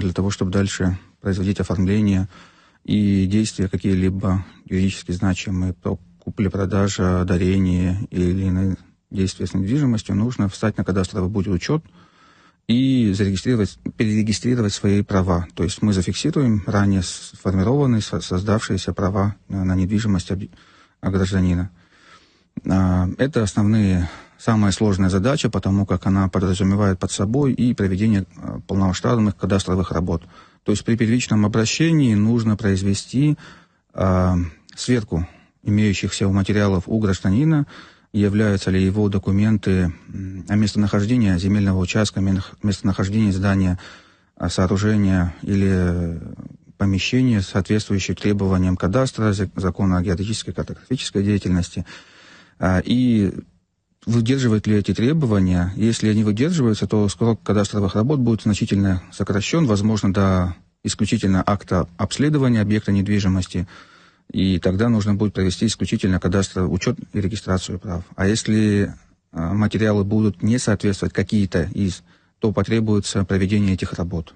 для того, чтобы дальше производить оформление и действия какие-либо юридически значимые по купле-продаже, дарении или иные действия с недвижимостью, нужно встать на кадастровый учет и перерегистрировать свои права. То есть мы зафиксируем ранее сформированные, создавшиеся права на недвижимость гражданина. Это самая сложная задача, потому как она подразумевает под собой и проведение полномасштабных кадастровых работ. То есть при первичном обращении нужно произвести сверку имеющихся материалов у гражданина, являются ли его документы о местонахождении земельного участка, местонахождении здания, сооружения или помещения, соответствующие требованиям кадастра, закона о геодезической и картографической деятельности, и выдерживают ли эти требования. Если они выдерживаются, то срок кадастровых работ будет значительно сокращен, возможно, до исключительно акта обследования объекта недвижимости, и тогда нужно будет провести исключительно кадастровый учет и регистрацию прав. А если материалы будут не соответствовать какие-то то потребуется проведение этих работ.